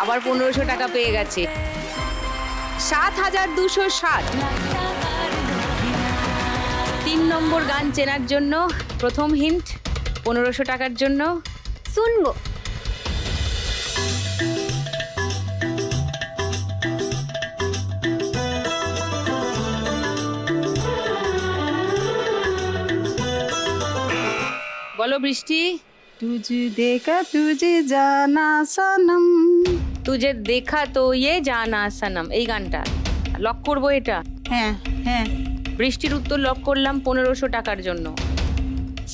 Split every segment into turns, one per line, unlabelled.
আবার 1500 টাকা পেয়ে গেছে। 7260। 3 নম্বর গান চেনার জন্য প্রথম হিন্ট 1500 টাকার জন্য
শুনবো।
বলো বৃষ্টি।
तुझे देखा तुझे जाना सनम।
তুজে দেখা তো ইয়ে জানা সনম, এই গানটা লক করবো এটা।
হ্যাঁ হ্যাঁ।
বৃষ্টির উত্তর লক করলাম 1500 টাকার জন্য।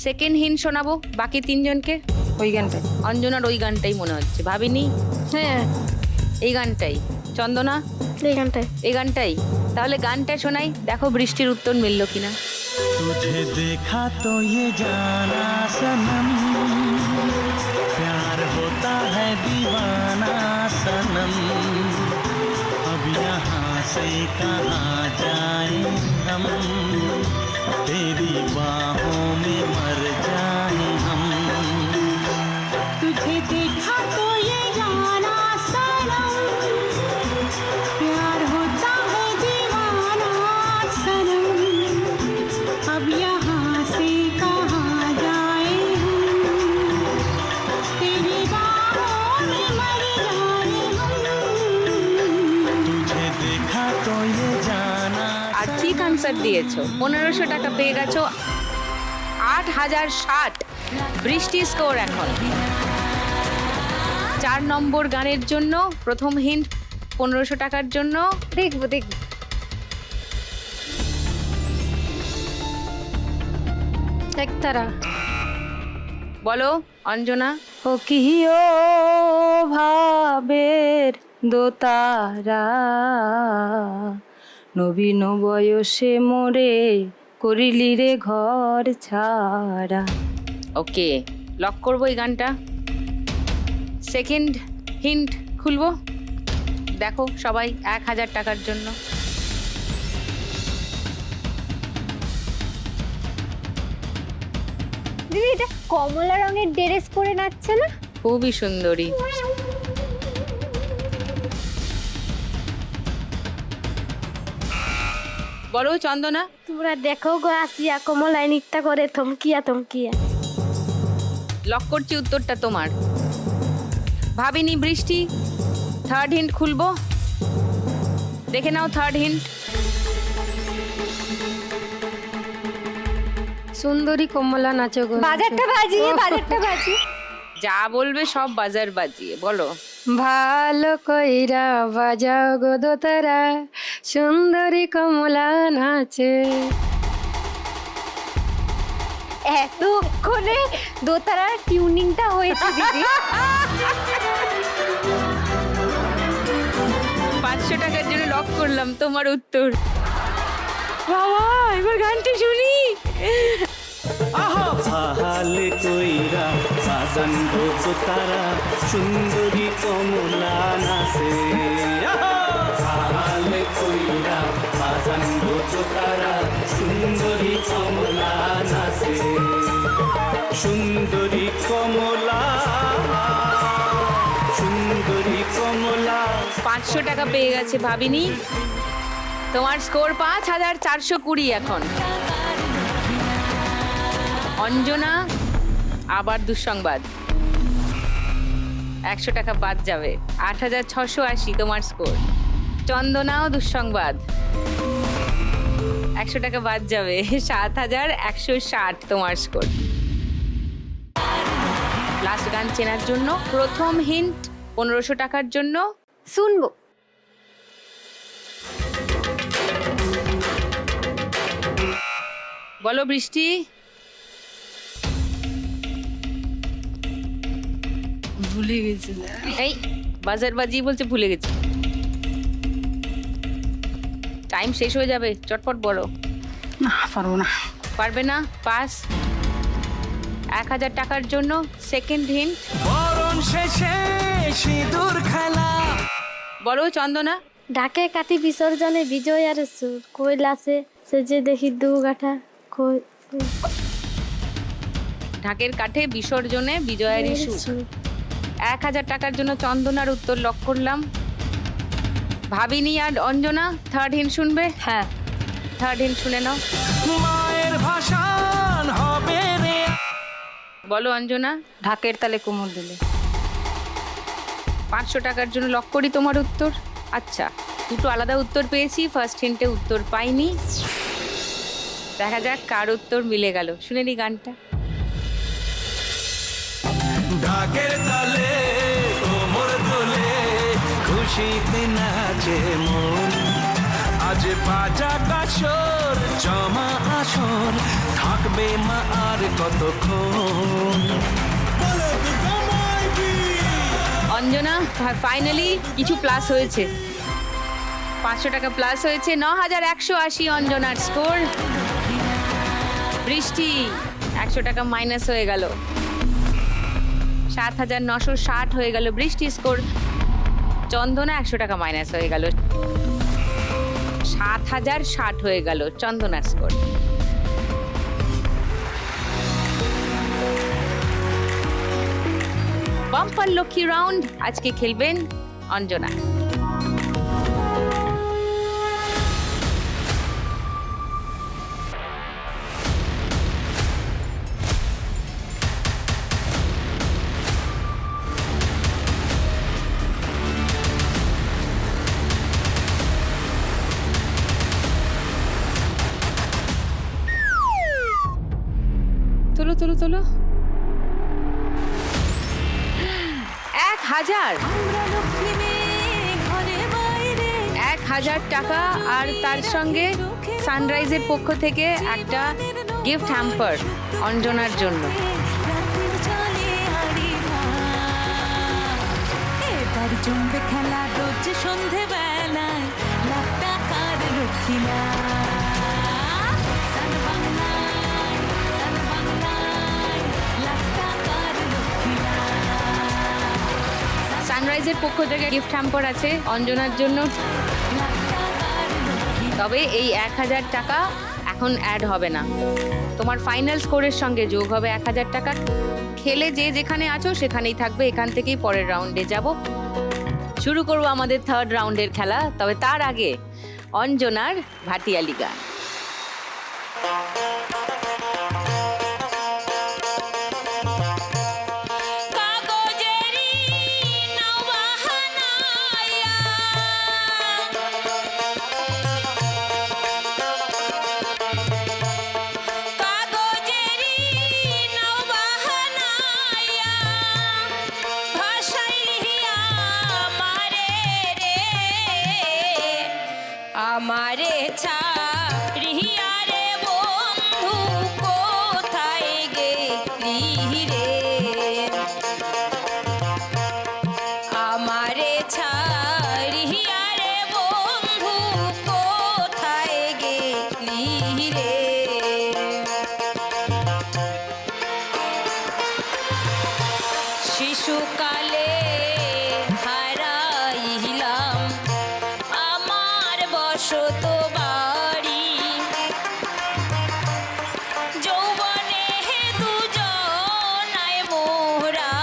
সেকেন্ড হিন্ট শোনাবো বাকি তিনজনকে।
ওই গানটাই।
অঞ্জনার ওই গানটাই মনে হচ্ছে, ভাবিনি
হ্যাঁ
এই গানটাই। চন্দনা
এই গানটাই।
এই গানটাই। তাহলে গানটা শোনাই, দেখো বৃষ্টির উত্তর মিলল কিনা।
तुझे देखा तो ये जाना सनम, प्यार होता है दीवाना सनम, अब यहाँ से कहाँ जाए हम, तेरी बाहों में मर जाए हम। तुझे देखा तो ये जाना सनम, प्यार होता है दीवाना सनम, अब यहाँ से कहाँ जाए हम, तेरी बाहों में मर जाए हम। तुझे देखा तो ये जाना।
আর ঠিক আনসার দিয়েছো, 1500 টাকা পেয়ে গেছো। 8060 বৃষ্টি স্কোর এখন। 4 নম্বর গানের জন্য প্রথম হিন্ট 1500 টাকার জন্য
দেখবো দেখবো। একতারা।
বলো অঞ্জনা।
ও কিও ভাবের দোতারা, নবীন বয়সে মোরে করিলি রে ঘর ছাড়া।
ওকে, লক করবো এই গানটা। সেকেন্ড হিন্ট খুলবো, দেখো সবাই 1000 টাকার জন্য।
দিদি এটা কমলা রঙের ড্রেস পরে নাচছে না?
খুবই সুন্দরী। বলো চন্দনা।
তোমরা দেখো গো আসিয়া কমলায় নৃত্য করে থমকিয়া থমকিয়া।
লক করছি উত্তরটা তোমার। ভাবিনি বৃষ্টি। থার্ড হিন্ট খুলবো, দেখে নাও থার্ড হিন্ট।
সুন্দরী কমলা নাচো গো।
বাজারটা বাজিয়ে বাজারটা বাজিয়ে।
যা বলবে সব বাজার বাজিয়ে বলো।
ভালো কইরা বাজাও গো দোতারা, সুন্দরী কমলা নাচে।
এতক্ষণে দোতারার টিউনিংটা হয়েছে দিদি।
500 টাকার জন্য লক করলাম তোমার উত্তর। বাবা এবার গানটি শুনি।
হাল কইরা বাজান গো তারা, সুন্দরী কমলা নাচে। হাল কইরা বাজান গো তারা, সুন্দরী কমলা নাচে। সুন্দরী কমলা, সুন্দরী কমলা।
500 টাকা পেয়ে গেছে ভাবিনি। তোমার স্কোর 5420 এখন। অঞ্জনা আবার দুঃসংবাদ, 100 টাকা বাদ যাবে। 8680 তোমার স্কোর। চন্দনাও দুঃসংবাদ, 100 টাকা বাদ যাবে। 7160 তোমার স্কোর। লাস্ট গান চেনার জন্য প্রথম হিন্ট 1500 টাকার জন্য
শুনবো।
বলো বৃষ্টি।
ভুলে গেছি।
এই বাজার বাজিয়ে বলছে ভুলে গেছি। টাইম শেষ হয়ে যাবে, চটপট বলো।
না পারবো না।
পারবে না, পাস। 1000 টাকার জন্য সেকেন্ড হিন্ট।
বরণ শেষে সিঁদুর খেলা।
বলো চন্দনা।
ঢাকে কাটি বিসর্জনে বিজয় আর সুর কৈলাসে সেজে দেখি দু গাঠা কই।
ঢাকের কাঠে বিসর্জনে বিজয়ের সুর। 1000 টাকার জন্য চন্দনার উত্তর লক করলাম। ভাবিনি আর অঞ্জনা থার্ড হিন্ট শুনবে?
হ্যাঁ।
থার্ড হিন্ট শুনে নাও।
মায়ের ভাষান হবে রে।
বলো অঞ্জনা।
ঢাকের তালে কোমর দিলে।
500 টাকার জন্য লক করি তোমার উত্তর। আচ্ছা, দুটো আলাদা উত্তর পেয়েছি, ফার্স্ট হিন্টে উত্তর পাইনি। দেখা যাক কার উত্তর মিলে গেল। শুনে নি গানটা।
ঢাকের তালে কোমর দোলে খুশিতে নাচে মন, আজ বাজা কাশর জমা আসর থাকবে মা আর কতক্ষণ।
অঞ্জনা ফাইনালি কিছু প্লাস হয়েছে, 500 টাকা প্লাস হয়েছে। 9180 অঞ্জনার স্কোর। বৃষ্টি 100 টাকা মাইনাস হয়ে গেল, 7960 হয়ে গেল বৃষ্টি স্কোর। চন্দনা 100 টাকা মাইনাস হয়ে গেল, 7060 হয়ে গেল চন্দনার স্কোর। বাম্পার লক্ষ্মী রাউন্ড আজকে খেলবেন অঞ্জনা। তোলো তোলো তোলো। 1000 1000 টাকা আর তার সঙ্গে সানরাইজের পক্ষ থেকে একটা গিফট হ্যাম্পার অঞ্জনার জন্য।
এবার জমবে খেলা রোজ সন্ধে বেলায়, লাখ টাকার লক্ষ্মীরা।
সানরাইজের পক্ষ থেকে গিফট হ্যাম্পার আছে অঞ্জনার জন্য। তবে এই 1000 টাকা এখন অ্যাড হবে না, তোমার ফাইনাল স্কোরের সঙ্গে যোগ হবে 1000 টাকা। খেলে যে যেখানে আছো সেখানেই থাকবে, এখান থেকেই পরের রাউন্ডে যাব। শুরু করব আমাদের থার্ড রাউন্ডের খেলা। তবে তার আগে অঞ্জনার ভাটিয়ালি গান।
আমারে ছাড়িয়া রে বন্ধু কোথায় গেলি রে, আমারে ছাড়িয়া রে বন্ধু কোথায় গেলি রে। শিশুকালে হারাইলাম আমার বসত বাড়ি, যৌবনে দুজনায় মোরা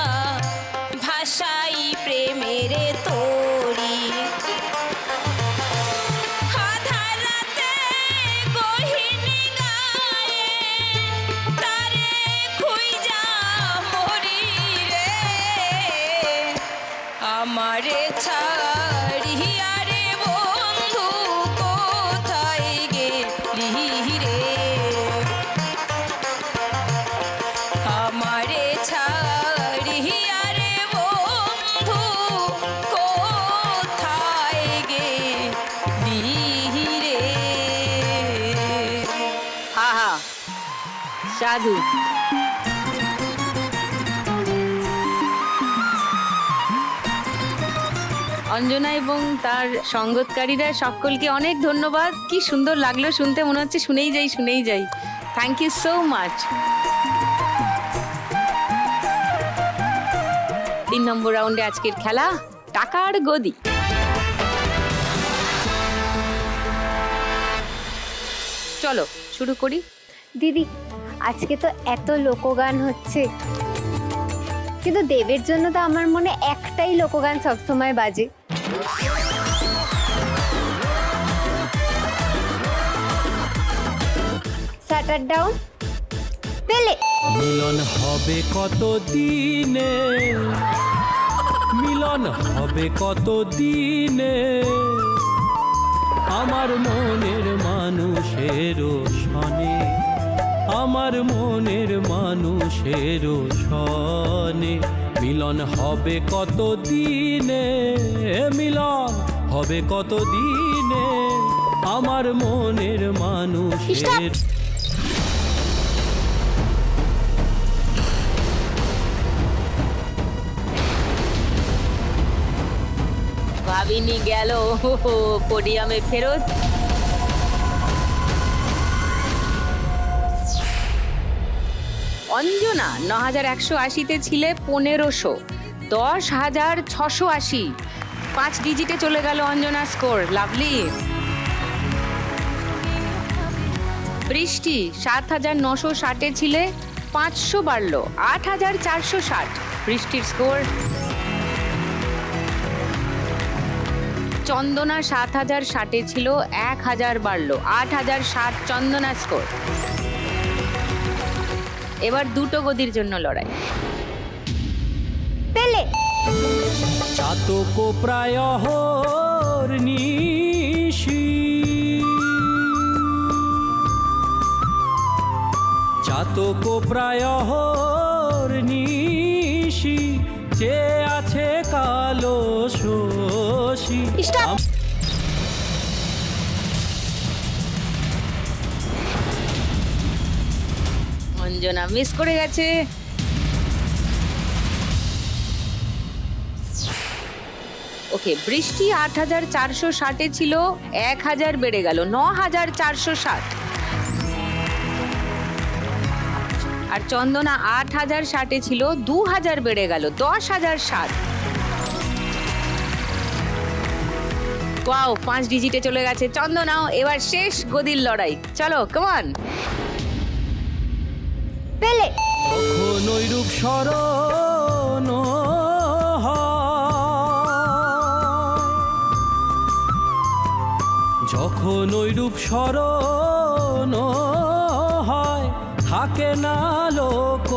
ভাষাই প্রেমের তোরি। আধার রাতে গহিনী গায়ে তারে খুঁজা মরি রে, আমারে ছাড়িয়া রে বন্ধু কোথায় গেলি রে, আমারে ছাড়িয়া রে বন্ধু কোথায় গেলি রে।
আহা, সাধু। অঞ্জনা এবং তার সঙ্গতকারীরা সকলকে অনেক ধন্যবাদ। কি সুন্দর লাগলো শুনতে, মনে হচ্ছে শুনেই যাই শুনেই যাই। Thank you so much. 3 নম্বর রাউন্ডে আজকের খেলা টাকার গদি। চলো শুরু করি।
দিদি, আজকে তো এত লোকগান হচ্ছে,
কিন্তু দেবের জন্য তো আমার মনে একটাই লোকগান সবসময় বাজে। শাটার ডাউন, পেলে।
মিলন হবে কত দিনে, মিলন হবে কত দিনে, আমার মনের মানুষের সনে, আমার মনের মানুষের সনে, মিলন হবে কত দিনে, মিলন হবে কত দিনে, আমার মনের মানুষের।
ভাবিনি গেল পোডিয়ামে ফেরত। অঞ্জনা ৯,১৮০-তে ছিলে ১৫০০, ১০,৬৮০, 5 ডিজিটে চলে গেল অঞ্জনা স্কোর। লাভলি। বৃষ্টি ৭,৯৬০-এ ছিলে, 500 বাড়লো, ৮,৪৬০ বৃষ্টির স্কোর। চন্দনা ৭,০৬০-এ ছিল, ১,০০০ বাড়লো, ৮,০৬০ চন্দনা স্কোর। এবার দুটো গদির জন্য লড়াই।
পেলে।
চাতক প্রায় নিশি, চাতক প্রায় নিশি, যে আছে কালো শশী।
অঞ্জনা মিস করে গেছে। ওকে, বৃষ্টি ৮,৪৬০-এ ছিল, ১,০০০ বেড়ে গেল, ৯,৪৬০। আর চন্দনা ৮,০৬০-এ ছিল, ২,০০০ বেড়ে গেল, ১০,০০৭। ওয়াও, 5 ডিজিটে চলে গেছে চন্দনাও। এবার শেষ গদির লড়াই, চলো কমান।
পেলে।
যখন ঐরূপ স্মরণ হয়, যখন ঐরূপ স্মরণ হয়, থাকে না লোক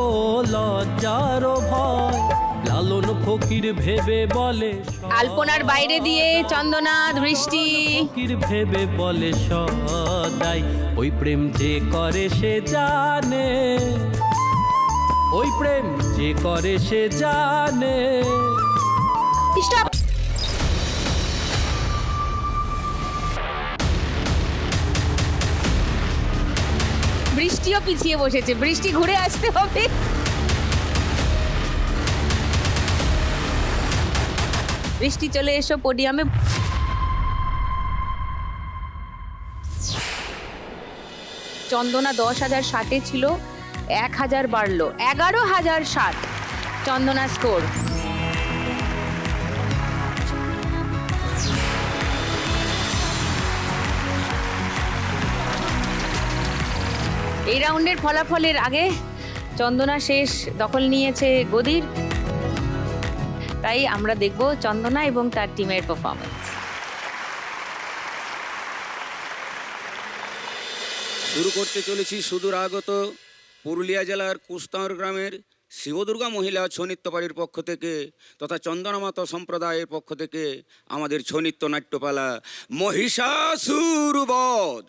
লজ্জার ভয়, লালন ফকির ভেবে বলে
আলপনার বাইরে দিয়ে চন্দনা, বৃষ্টি।
ফকির ভেবে বলে সদাই, ওই প্রেম যে করে সে জানে, ওই প্রেম যে করে সে জানে।
স্টপ।
বৃষ্টিও পিছিয়ে বসেছে, বৃষ্টি ঘুরে আসতে হবে। বৃষ্টি চলে এসো পোডিয়ামে। চন্দনা ১০,০৬০-এ ছিল, ১,০০০ বাড়লো, ১১,০৬০ চন্দনা স্কোর। এই রাউন্ডের ফলাফলের আগে চন্দনা শেষ দখল নিয়েছে গদির, তাই আমরা দেখব চন্দনা এবং তার টিমের পারফরমেন্স।
শুরু করতে চলেছি সুদূর আগত পুরুলিয়া জেলার কুস্তার গ্রামের শিবদুর্গা মহিলা ছৌ নৃত্য বাড়ির পক্ষ থেকে তথা চন্দনামাতা সম্প্রদায়ের পক্ষ থেকে আমাদের ছৌ নৃত্য নাট্যপালা মহিষাসুর বধ।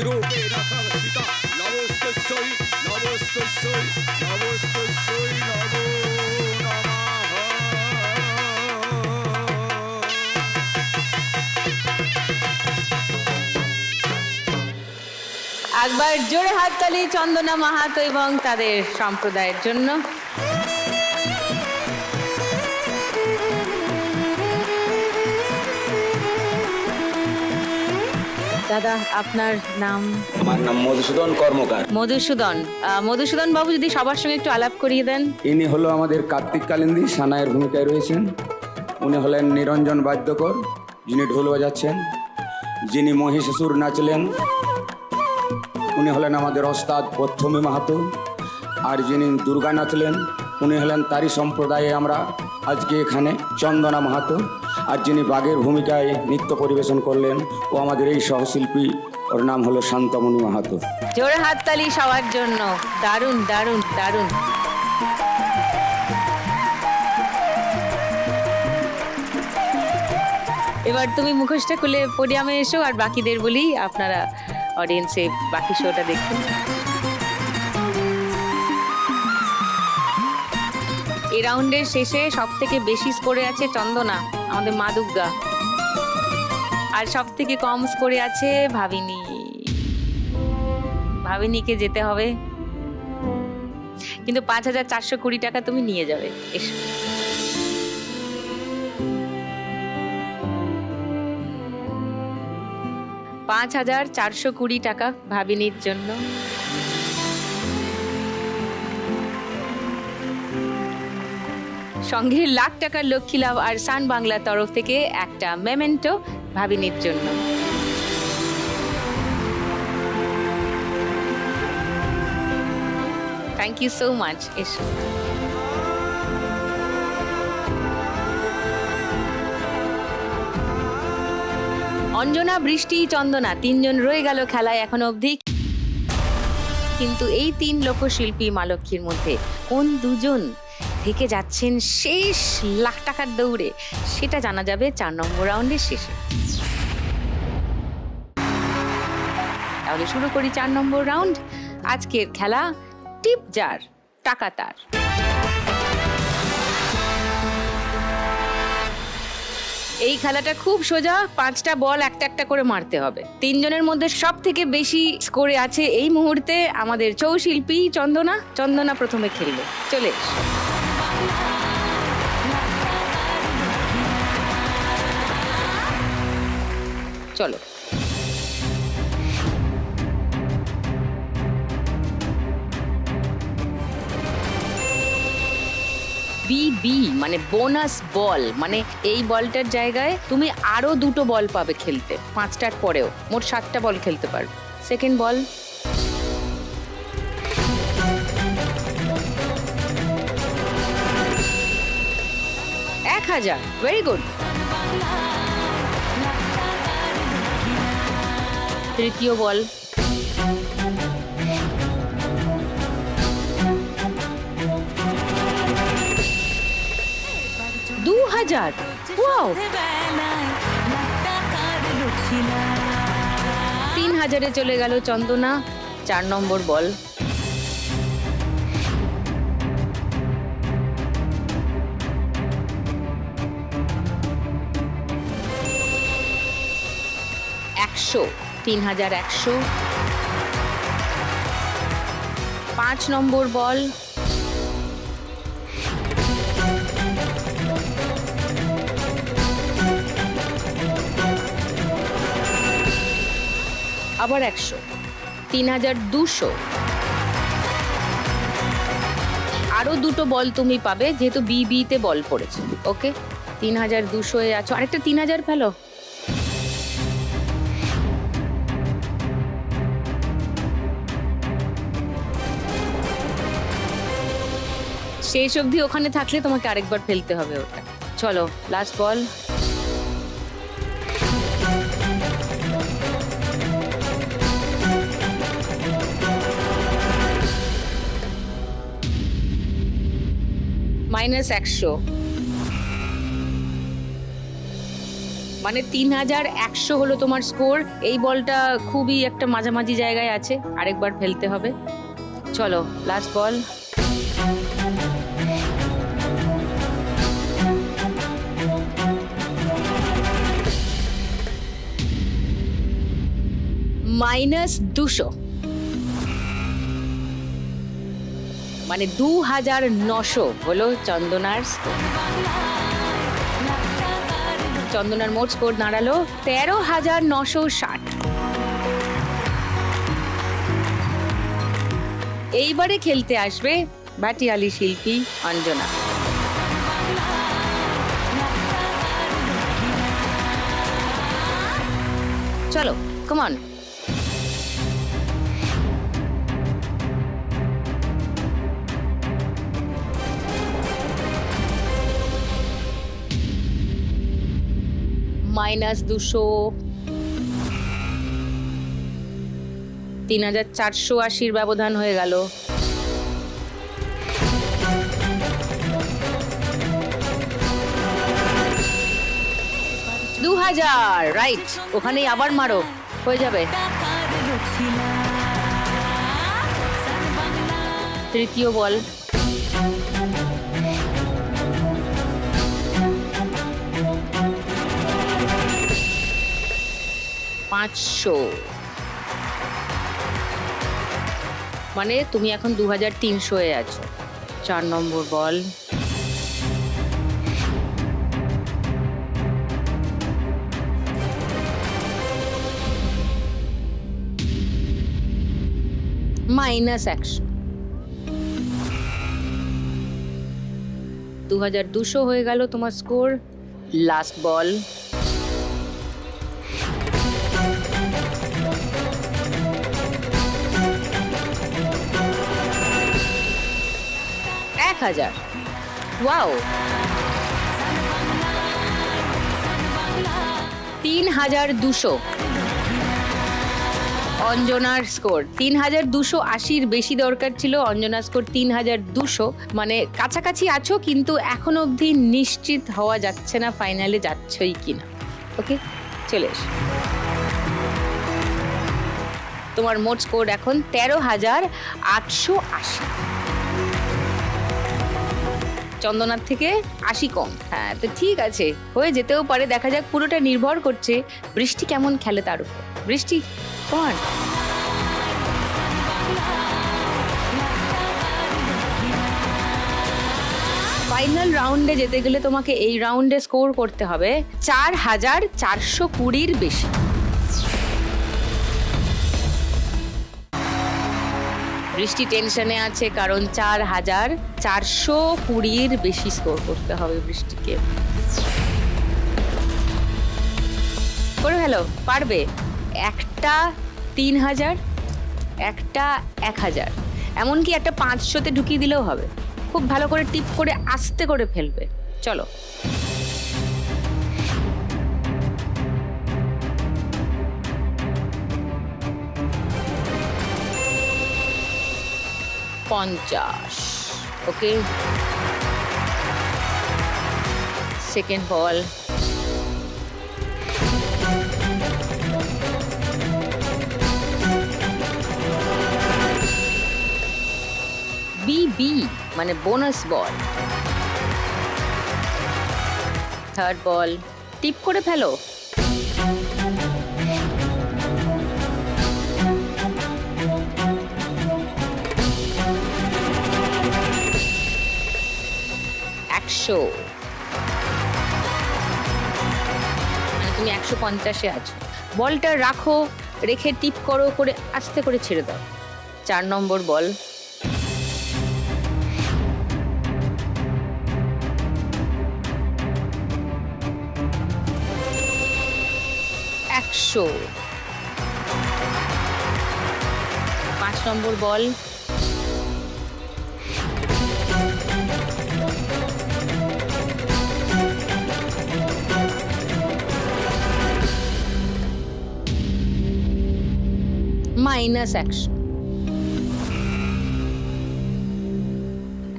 রূপেণ সংস্থিতা নমস্তস্যৈ নমস্তস্যৈ নমস্তস্যৈ নমো নমঃ।
একবার জোরে হাততালি চন্দনা মাহাতো এবং তাদের সম্প্রদায়ের জন্য। দাদা, আপনার নাম?
আমার নাম মধুসূদন কর্মকার।
মধুসূদন বাবু, যদি সবার সঙ্গে একটু আলাপ করিয়ে দেন।
ইনি হলো আমাদের কার্তিক কালিন্দী, সানাইয়ের ভূমিকায় রয়েছেন। উনি হলেন নিরঞ্জন বাদ্যকর, যিনি ঢোল বাজাচ্ছেন। যিনি মহিষাসুর নাচলেন, উনি হলেন আমাদের ওস্তাদ প্রথমী মাহাতো। আর যিনি দুর্গা নাচলেন, উনি হলেন তারই সম্প্রদায়ে আমরা আজকে এখানে চন্দনা মাহাতো। আর যিনি বাঘের ভূমিকায় নৃত্য পরিবেশন করলেন, ও আমাদের এই সহশিল্পী, ওর নাম হলো শান্তমণি মাহাতো।
জোরে হাততালি সবার জন্য। দারুণ দারুণ দারুণ। এবার তুমি মুখোশটা খুলে পোডিয়ামে এসো, আর বাকিদের বলি আপনারা অডিয়েন্সে বাকি শোটা দেখুন। এই রাউন্ডের শেষে সব থেকে বেশি স্কোরে আছে চন্দনা, আমাদের মা দুর্গা। আর সব থেকে কম স্কোরে আছে ভাবিনী। ভাবিনীকে যেতে হবে, কিন্তু 5,420 টাকা তুমি নিয়ে যাবে। এসো। $5,420 টাকা ভাবিনীর জন্য। সঙ্গে লাখ টাকার লক্ষ্মী লাভ আর সান বাংলার তরফ থেকে একটা মেমেন্টো ভাবিনীর জন্য। Thank you so much. এসো। অঞ্জনা, বৃষ্টি, চন্দনা তিনজন রয়ে গেল খেলায় এখনো অবধি। কিন্তু এই 3 লোকশিল্পী মা লক্ষ্মীর মধ্যে কোন দুজন থেকে যাচ্ছেন শেষ লাখ টাকার দৌড়ে, সেটা জানা যাবে 4 নম্বর রাউন্ডের শেষে। তাহলে শুরু করি 4 নম্বর রাউন্ড। আজকের খেলা টিপ জার টাকা তার। এই খেলাটা খুব সোজা, 5টা বল একটা একটা করে মারতে হবে। 3 জনের মধ্যে সব থেকে বেশি স্কোরে আছে এই মুহূর্তে আমাদের চৌশিল্পী চন্দনা। চন্দনা প্রথমে খেলবে, চলে এসো। চলো। BB মানে বোনাস বল, মানে এই বলটার জায়গায় তুমি আরো 2টো বল পাবে খেলতে, 5টার পরেও মোট 7টা বল খেলতে পারবে। সেকেন্ড বল, $1,000। Very good. তৃতীয় বল, $2,000। ওয়াও। 3,000-এ চলে গেল চন্দনা। 4 নম্বর বল, $100। 3,100। 5 নম্বর বল, আবার 100। 3,200। আরো 2টো বল তুমি পাবে, যেহেতু BB-তে বল পড়েছে। ওকে, 3,200-এ আছো। আরেকটা 3,000 ফেলো। শেষ অবধি ওখানে থাকলে তোমাকে আরেকবার ফেলতে হবে ওটা। চলো, লাস্ট বল, -100। মানে 3100 হলো তোমার স্কোর। এই বলটা খুবই একটা মাঝামাঝি জায়গায় আছে, আরেকবার ফেলতে হবে। চলো লাস্ট বল। -200, মানে 2900 হলো চন্দনার স্কোর। চন্দনার মোট স্কোর দাঁড়ালো 13,960। এইবারে খেলতে আসবে ভাটিয়ালি শিল্পী অঞ্জনা। চলো কাম অন। -200, 3480 ব্যবধান হয়ে গেল। 2000, রাইট। ওখানেই আবার মারো, হয়ে যাবে।
টাকার দক্ষিণা
তৃতীয় বল। $500, মানে তুমি এখন 2300 এ আছো। 4 নম্বর বল। -100, 2200 হয়ে গেল তোমার স্কোর। Last ball. $1000, ওয়াও। 3200 অঞ্জনার স্কোর। 3280 বেশি দরকার ছিল, অঞ্জনার স্কোর 3200, মানে কাছাকাছি আছো, কিন্তু এখন অবধি নিশ্চিত হওয়া যাচ্ছে না ফাইনালে যাচ্ছই কিনা। ওকে, চলে এসো। তোমার মোট স্কোর এখন 13,880। চন্দনার থেকে 80 কম। হ্যাঁ, তো ঠিক আছে, হয়ে যেতেও পারে, দেখা যাক। পুরোটা নির্ভর করছে বৃষ্টি কেমন খেলে তার উপর। বৃষ্টি, কোন ফাইনাল রাউন্ডে যেতে গেলে তোমাকে এই রাউন্ডে স্কোর করতে হবে 4420-র বেশি। বৃষ্টি টেনশনে আছে, কারণ 4420-র বেশি স্কোর করতে হবে বৃষ্টিকে। করে ফেলো, পারবে। একটা 3000, একটা 1000, এমনকি একটা 500-তে ঢুকিয়ে দিলেও হবে। খুব ভালো করে টিপ করে আস্তে করে ফেলবে। চলো। $50, ওকে। Second ball. BB, মানে bonus ball. Third ball, tip করে ফেলো। $100, মানে তুমি 150-এ আছো। বলটা রাখো, রেখে টিপ করো, করে আস্তে করে ছেড়ে দাও। 4 নম্বর বল। $100, 5 নম্বর বল। -100,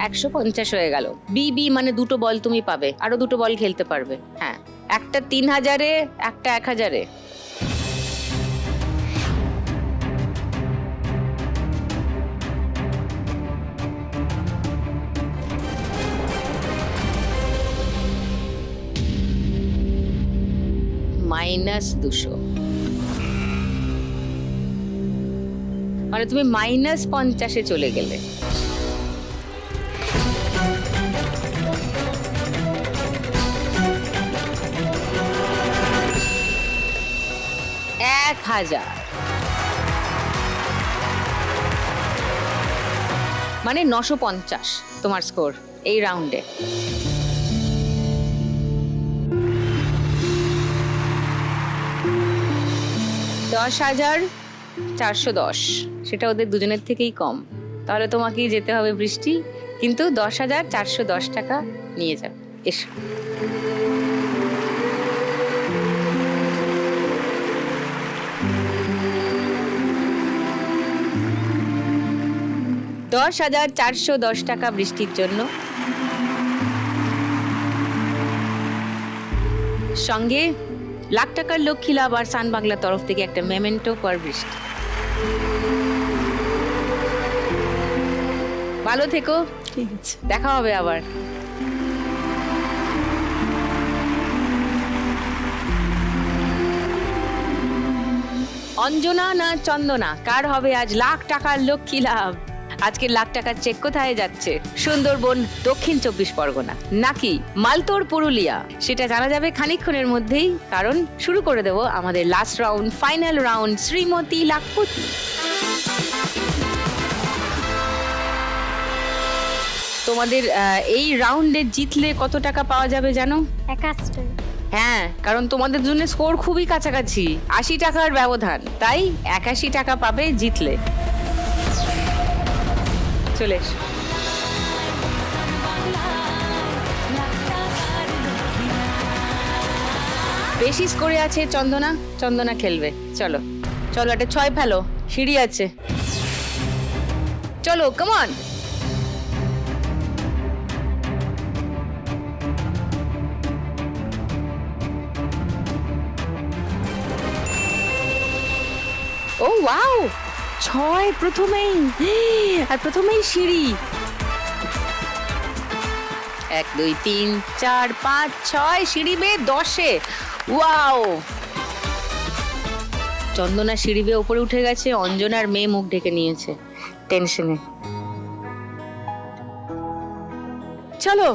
150 হয়ে গেল। BB, মানে দুটো বল তুমি পাবে, আরো দুটো বল খেলতে পারবে। হ্যাঁ, একটা 3000-এ, একটা 1000-এ। -200, মানে তুমি -50-এ চলে গেলে। $1000, মানে 950 তোমার স্কোর এই রাউন্ডে। $10,410, সেটা ওদের দুজনের থেকেই কম। তাহলে তোমাকেই যেতে হবে বৃষ্টি, কিন্তু 10,410 টাকা নিয়ে যাবে। এসো। $10,410 টাকা বৃষ্টির জন্য, সঙ্গে লাখ টাকার লক্ষ্মী লাভ আর সান বাংলার তরফ থেকে একটা মেমেন্টো ফর বৃষ্টি। ভালো থেকো,
ঠিক আছে।
দেখা হবে আবার। অঞ্জনা না চন্দনা, কার হবে আজ লাখ টাকার লক্ষ্মী লাভ? আজকে লাখ টাকার চেক কোথায় যাচ্ছে? সুন্দরবন, দক্ষিণ 24 পরগনা নাকি মালতোর, পুরুলিয়া? সেটা জানা যাবে খানিকক্ষণের মধ্যেই, কারণ শুরু করে দেব আমাদের last round, final round, Shrimati lakhpati. তোমাদের এই রাউন্ডে জিতলে কত টাকা পাওয়া যাবে জানো?
81
হ্যাঁ, কারণ তোমাদের জন্য স্কোর খুবই কাছাকাছি, 80 টাকার ব্যবধান, তাই 81 টাকা পাবে জিতলে। চলে এসো। বেশি স্কোরে আছে চন্দনা, চন্দনা খেলবে। চলো চলো, একটা 6 ফেলো, সিঁড়ি আছে। চলো, কাম অন। ও ওয়াও, 6 প্রথমেই, আর প্রথমেই সিঁড়ি। 1 2 3 4 5 6 সিঁড়ি বেয়ে 10-এ। ওয়াও, চন্দনা সিঁড়ি বেয়ে উপরে উঠে গেছে, অঞ্জনার মেয়ে মুখ ঢেকে নিয়েছে টেনশনে। চলো,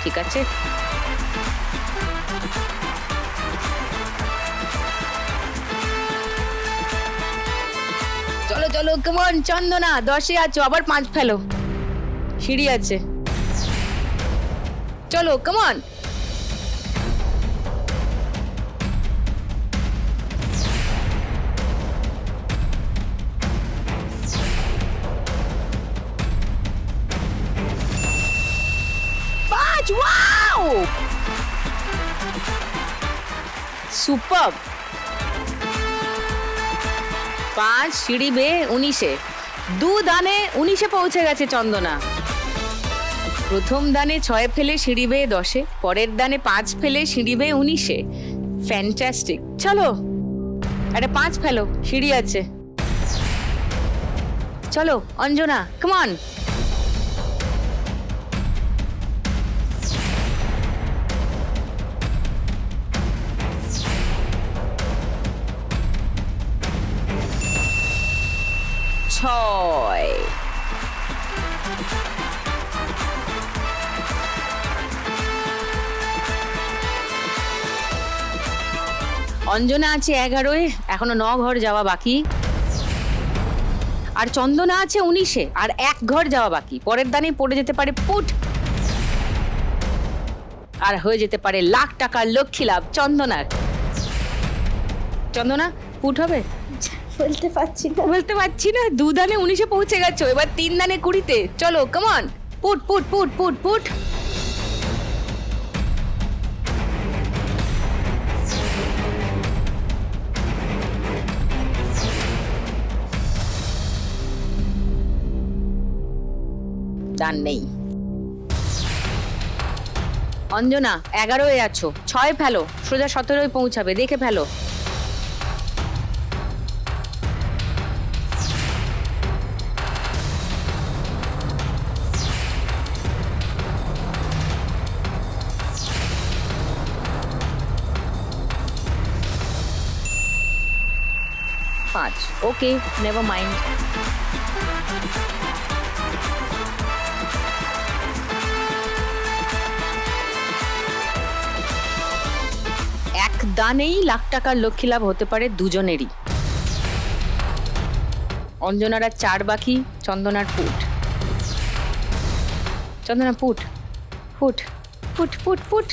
ঠিক আছে। চলো চলো, কেমন চন্দনা 10-এ আছো, আবার 5 ফেলো, সিঁড়ি আছে। চলো, কেমন। Wow! Superb! 5 সিঁড়ি বেয়ে 19-এ, 2 দানে 19-এ পৌঁছে গেছে চন্দনা। প্রথম দানে 6 ফেলে সিঁড়ি বেয়ে 10-এ, পরের দানে 5 ফেলে সিঁড়ি বেয়ে 19-এ। ফ্যান্টাস্টিক। চলো, একটা 5 ফেলো, সিঁড়ি আছে। চলো অঞ্জনা, কাম অন। অঞ্জনা আছে 11-এ, এখনো 9 ঘর যাওয়া বাকি। আর চন্দনা আছে 19-এ, আর 1 ঘর যাওয়া বাকি। পরের দানে পড়ে যেতে পারে পুট, আর হয়ে যেতে পারে লাখ টাকার লক্ষ্মী লাভ চন্দনার। চন্দনা, পুট হবে?
বলতে পারছি না,
বলতে পারছি না। 2 দানে 19-এ পৌঁছে গেছো, এবার 3 দানে 20-তে। চলো, come on, put put put put put. দান নেই। অঞ্জনা 11-এ আছো, 6 ফেলো, সোজা 17-য় পৌঁছাবে, দেখে ফেলো। পাঁচ, ওকে, নেভার মাইন্ড। এক দানেই লাখ টাকার লক্ষ্মী লাভ হতে পারে দুজনেরই। অঞ্জনার আর 4 বাকি, চন্দনার ফুট। চন্দনা ফুট ফুট ফুট ফুট ফুট।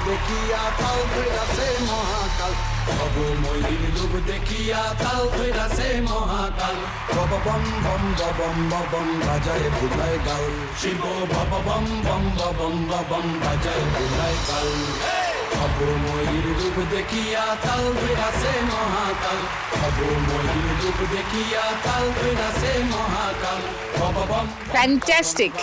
দেখিয়া তাল ধৈরাছে মহাকাল, ভব ময়ূর রূপ দেখিয়া তাল ধৈরাছে মহাকাল। ভব বম বম বম বম বাজায় বুলায় গাল, শিব ভব বম বম বম বম বাজায় বুলায় গাল। ভব ময়ূর রূপ দেখিয়া তাল ধৈরাছে মহাকাল, ভব ময়ূর রূপ দেখিয়া তাল ধৈরাছে মহাকাল। ভব বম
ফ্যান্টাস্টিক,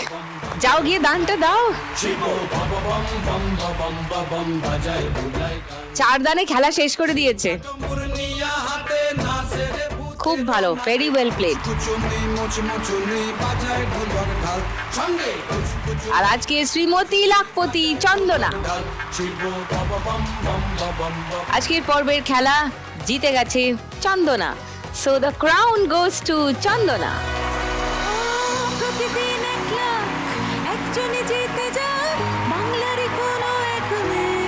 যাও গিয়ে দানটা দাও।
শিব ভব বম বম বম বম বাজায় বুলায় গাল।
4 দানে খেলা শেষ করে দিয়েছে।
মুরনিয়া হাতে নাচে রে
খুব ভালো, ভেরি ওয়েল প্লেড।
কুচুনি মুচমুচুনি বাজায় ঢোলর ঢাল, সঙ্গে কুচকুচু
আর আজকে শ্রীমতী লাখপতি চন্দনা
ঢাল। শিব বম বম বম বম বম।
আজকের পর্বের খেলা জিতে গেছে Chandana. So the crown goes to Chandana.
প্রতিদিন এক লাখ একজনই জিতে যায় বাংলার কোনো এক মেয়ে।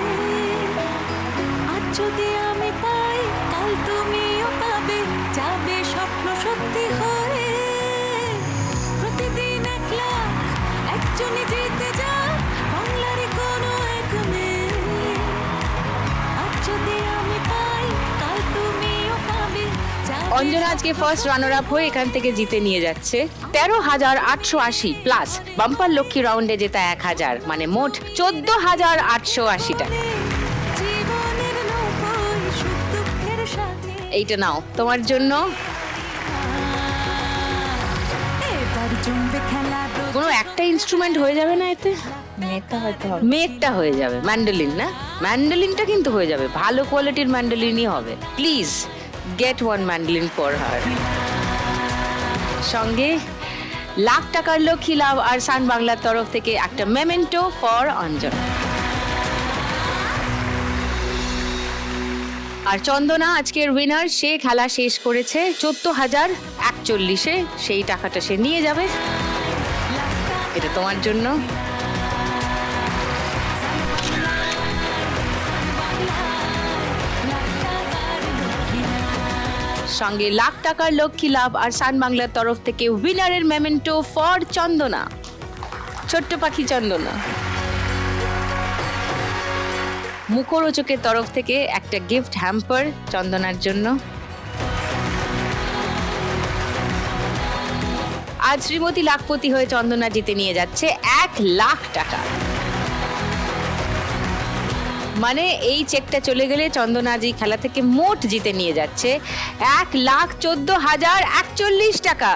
আজ যদি আমি পাই কাল তুমিও পাবে, যাবে স্বপ্ন সত্যি হয়ে। প্রতিদিন এক লাখ একজনই জিতে যায় বাংলার কোনো এক মেয়ে। আজ যদি আমি পাই কাল তুমিও পাবে, যাবে
অঞ্জনা আজকে ফার্স্ট রানার আপ হয়ে এখান থেকে জিতে নিয়ে যাচ্ছে 13,880 প্লাস বাম্পার লক্ষ্মী রাউন্ডে জেতা 1000, মানে মোট 14,880 টাকা।
জীবনের নৌকোয় সুখ দুঃখের সাথে
এইটা নাও তোমার জন্য।
এবার জমবে খেলা
কোনো একটা ইনস্ট্রুমেন্ট হয়ে যাবে না এতে? মেঘটা হয়ে যাবে। ম্যান্ডোলিন না, ম্যান্ডোলিনটা কিন্তু হয়ে যাবে, ভালো কোয়ালিটির ম্যান্ডোলিনই হবে। Please get 1 mandolin for her. সঙ্গে লাখ টাকার লক্ষ্মী লাভ আর সান বাংলার তরফ থেকে একটা মেমেন্টো ফর অঞ্জনা। আর চন্দনা আজকের উইনার, সে খেলা শেষ করেছে 14,041-এ, সেই টাকাটা সে নিয়ে যাবে। এটা তোমার জন্য। সঙ্গে লাখ টাকার লক্ষ্মী লাভ আর সান বাংলার তরফ থেকে উইনারের মেমেন্টো ফর চন্দনা, ছোট্ট পাখি চন্দনা। মুখরোচকের তরফ থেকে একটা গিফট হ্যাম্পার চন্দনার জন্য। আজ শ্রীমতী লাখপতি হয়ে চন্দনা জিতে নিয়ে যাচ্ছে 1 লাখ টাকা। মানে এই চেকটা চলে গেলে চন্দনা আজ এই খেলা থেকে মোট জিতে নিয়ে যাচ্ছে 1,14,041 টাকা।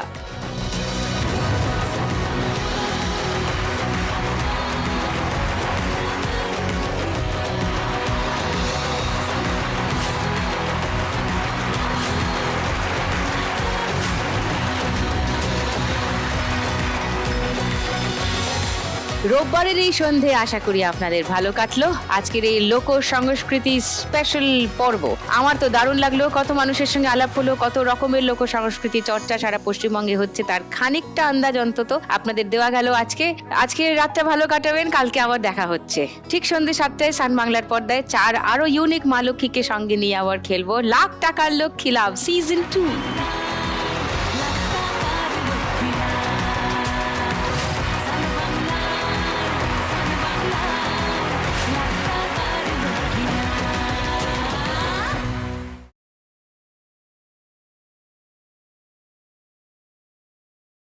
রোববারের এই সন্ধে আশা করি আপনাদের ভালো কাটলো। আজকের এই লোক সংস্কৃতি স্পেশাল পর্ব আমার তো দারুণ লাগলো। কত মানুষের সঙ্গে আলাপ হলো, কত রকমের লোক সংস্কৃতি চর্চা সারা পশ্চিমবঙ্গে হচ্ছে, তার খানিকটা আন্দাজ অন্তত আপনাদের দেওয়া গেল। আজকে রাতটা ভালো কাটাবেন, কালকে আবার দেখা হচ্ছে ঠিক সন্ধ্যে 7টায় সান বাংলার পর্দায়। 4 আরো ইউনিক মা লক্ষ্মীকে সঙ্গে নিয়ে আবার খেলবো লাখ টাকার লক্ষ্মী লাভ সিজন 2।